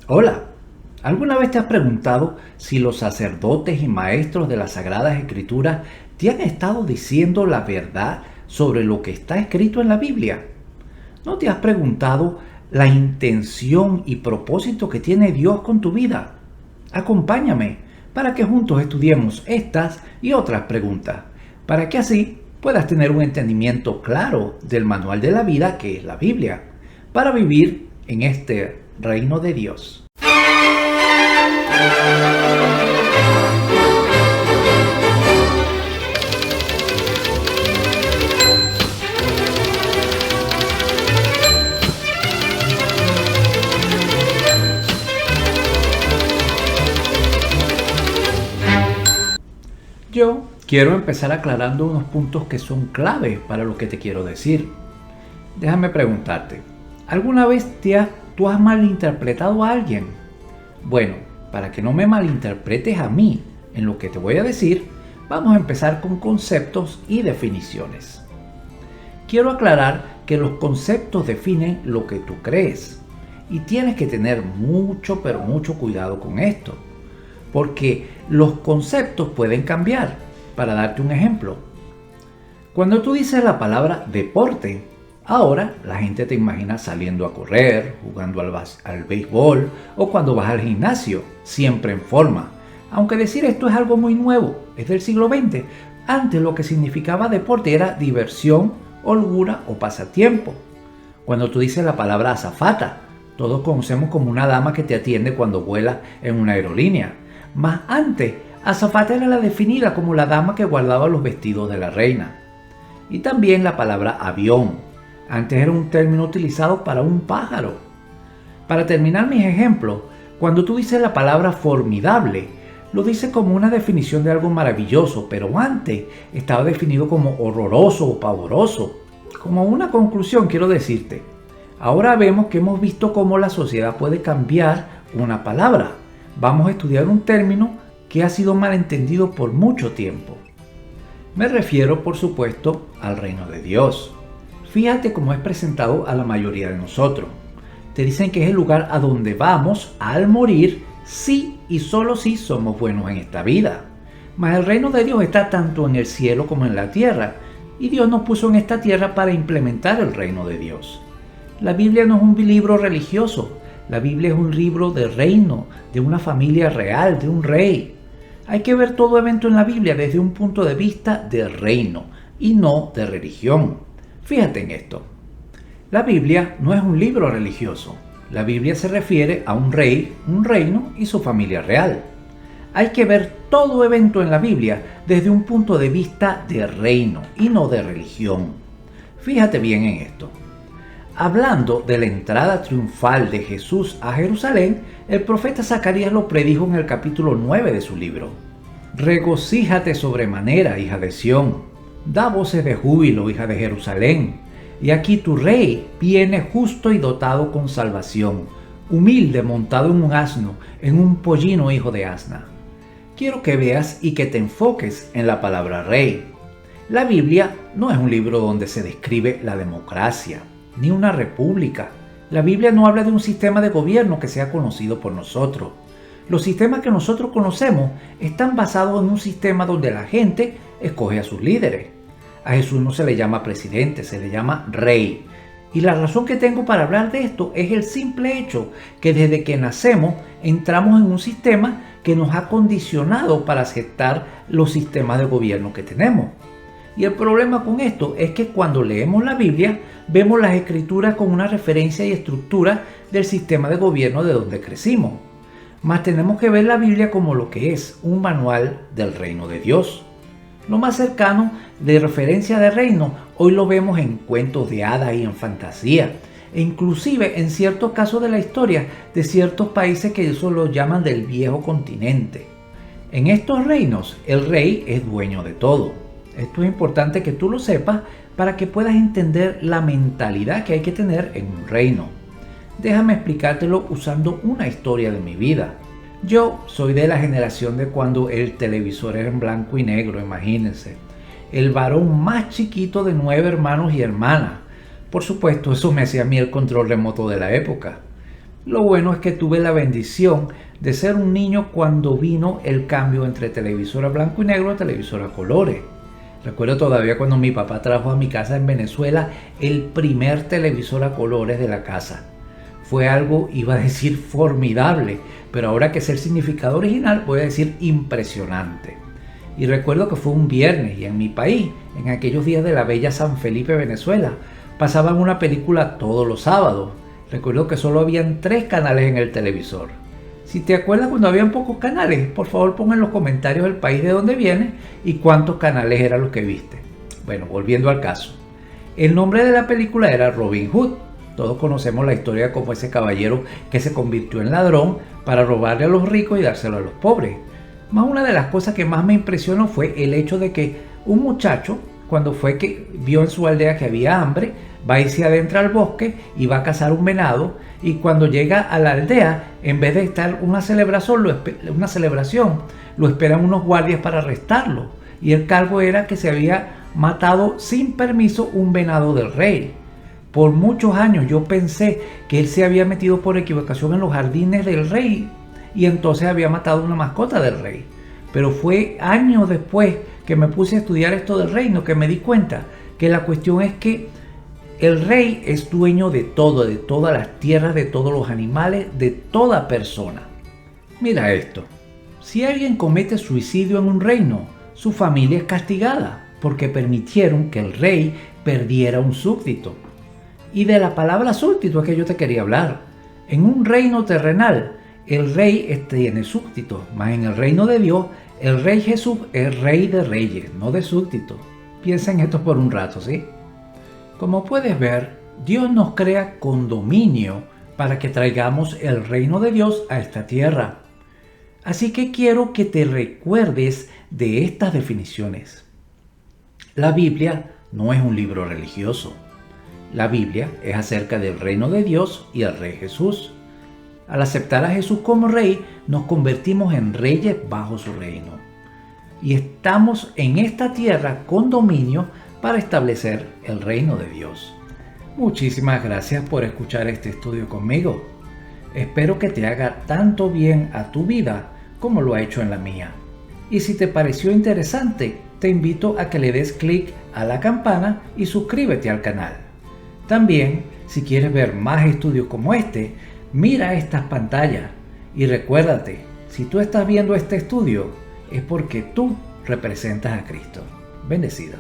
Hola, ¿alguna vez te has preguntado si los sacerdotes y maestros de las Sagradas Escrituras te han estado diciendo la verdad sobre lo que está escrito en la Biblia? ¿No te has preguntado la intención y propósito que tiene Dios con tu vida? Acompáñame para que juntos estudiemos estas y otras preguntas, para que así puedas tener un entendimiento claro del manual de la vida que es la Biblia, para vivir en este reino de Dios. Yo quiero empezar aclarando unos puntos que son claves para lo que te quiero decir. Déjame preguntarte, ¿alguna vez tú has malinterpretado a alguien? Bueno, para que no me malinterpretes a mí en lo que te voy a decir, vamos a empezar con conceptos y definiciones. Quiero aclarar que los conceptos definen lo que tú crees y tienes que tener mucho, pero mucho cuidado con esto, porque los conceptos pueden cambiar. Para darte un ejemplo, cuando tú dices la palabra deporte, ahora la gente te imagina saliendo a correr, jugando al béisbol o cuando vas al gimnasio, siempre en forma. Aunque decir esto es algo muy nuevo, es del siglo XX. Antes lo que significaba deporte era diversión, holgura o pasatiempo. Cuando tú dices la palabra azafata, todos conocemos como una dama que te atiende cuando vuelas en una aerolínea. Más antes, azafata era la definida como la dama que guardaba los vestidos de la reina. Y también la palabra avión. Antes era un término utilizado para un pájaro. Para terminar mis ejemplos, cuando tú dices la palabra formidable, lo dices como una definición de algo maravilloso, pero antes estaba definido como horroroso o pavoroso. Como una conclusión quiero decirte, ahora vemos que hemos visto cómo la sociedad puede cambiar una palabra. Vamos a estudiar un término que ha sido malentendido por mucho tiempo. Me refiero, por supuesto, al reino de Dios. Fíjate cómo es presentado a la mayoría de nosotros. Te dicen que es el lugar a donde vamos al morir si y solo si somos buenos en esta vida. Mas el reino de Dios está tanto en el cielo como en la tierra, y Dios nos puso en esta tierra para implementar el reino de Dios. La Biblia no es un libro religioso. La Biblia es un libro de reino, de una familia real, de un rey. Hay que ver todo evento en la Biblia desde un punto de vista de reino y no de religión. Fíjate en esto. La Biblia no es un libro religioso. La Biblia se refiere a un rey, un reino y su familia real. Hay que ver todo evento en la Biblia desde un punto de vista de reino y no de religión. Fíjate bien en esto. Hablando de la entrada triunfal de Jesús a Jerusalén, el profeta Zacarías lo predijo en el capítulo 9 de su libro. Regocíjate sobremanera, hija de Sión. Da voces de júbilo, hija de Jerusalén. Y aquí tu rey viene justo y dotado con salvación, humilde montado en un asno, en un pollino hijo de asna. Quiero que veas y que te enfoques en la palabra rey. La Biblia no es un libro donde se describe la democracia, ni una república. La Biblia no habla de un sistema de gobierno que sea conocido por nosotros. Los sistemas que nosotros conocemos están basados en un sistema donde la gente escoge a sus líderes. A Jesús no se le llama presidente, se le llama rey. Y la razón que tengo para hablar de esto es el simple hecho que desde que nacemos entramos en un sistema que nos ha condicionado para aceptar los sistemas de gobierno que tenemos. Y el problema con esto es que cuando leemos la Biblia, vemos las escrituras con una referencia y estructura del sistema de gobierno de donde crecimos. Mas tenemos que ver la Biblia como lo que es, un manual del reino de Dios. Lo más cercano de referencia de reino, hoy lo vemos en cuentos de hadas y en fantasía, e inclusive en ciertos casos de la historia de ciertos países que eso lo llaman del viejo continente. En estos reinos, el rey es dueño de todo. Esto es importante que tú lo sepas para que puedas entender la mentalidad que hay que tener en un reino. Déjame explicártelo usando una historia de mi vida. Yo soy de la generación de cuando el televisor era en blanco y negro, imagínense. El varón más chiquito de 9 hermanos y hermanas. Por supuesto, eso me hacía a mí el control remoto de la época. Lo bueno es que tuve la bendición de ser un niño cuando vino el cambio entre televisor a blanco y negro a televisor a colores. Recuerdo todavía cuando mi papá trajo a mi casa en Venezuela el primer televisor a colores de la casa. Fue algo, iba a decir, formidable, pero ahora que sé el significado original, voy a decir impresionante. Y recuerdo que fue un viernes y en mi país, en aquellos días de la bella San Felipe, Venezuela, pasaban una película todos los sábados. Recuerdo que solo habían 3 canales en el televisor. Si te acuerdas cuando habían pocos canales, por favor pon en los comentarios el país de donde vienes y cuántos canales eran los que viste. Bueno, volviendo al caso. El nombre de la película era Robin Hood. Todos conocemos la historia como ese caballero que se convirtió en ladrón para robarle a los ricos y dárselo a los pobres. Más una de las cosas que más me impresionó fue el hecho de que un muchacho, cuando fue que vio en su aldea que había hambre, va y se adentra al bosque y va a cazar un venado, y cuando llega a la aldea, en vez de estar una celebración, lo esperan unos guardias para arrestarlo, y el cargo era que se había matado sin permiso un venado del rey. Por muchos años yo pensé que él se había metido por equivocación en los jardines del rey y entonces había matado una mascota del rey. Pero fue años después que me puse a estudiar esto del reino que me di cuenta que la cuestión es que el rey es dueño de todo, de todas las tierras, de todos los animales, de toda persona. Mira esto, si alguien comete suicidio en un reino, su familia es castigada porque permitieron que el rey perdiera un súbdito. Y de la palabra súbdito es que yo te quería hablar. En un reino terrenal, el rey tiene súbditos, mas en el reino de Dios, el rey Jesús es rey de reyes, no de súbditos. Piensa en esto por un rato, ¿sí? Como puedes ver, Dios nos crea con dominio para que traigamos el reino de Dios a esta tierra. Así que quiero que te recuerdes de estas definiciones. La Biblia no es un libro religioso. La Biblia es acerca del reino de Dios y el Rey Jesús. Al aceptar a Jesús como Rey, nos convertimos en reyes bajo su reino. Y estamos en esta tierra con dominio para establecer el reino de Dios. Muchísimas gracias por escuchar este estudio conmigo. Espero que te haga tanto bien a tu vida como lo ha hecho en la mía. Y si te pareció interesante, te invito a que le des clic a la campana y suscríbete al canal. También, si quieres ver más estudios como este, mira estas pantallas y recuérdate, si tú estás viendo este estudio, es porque tú representas a Cristo. Bendecido.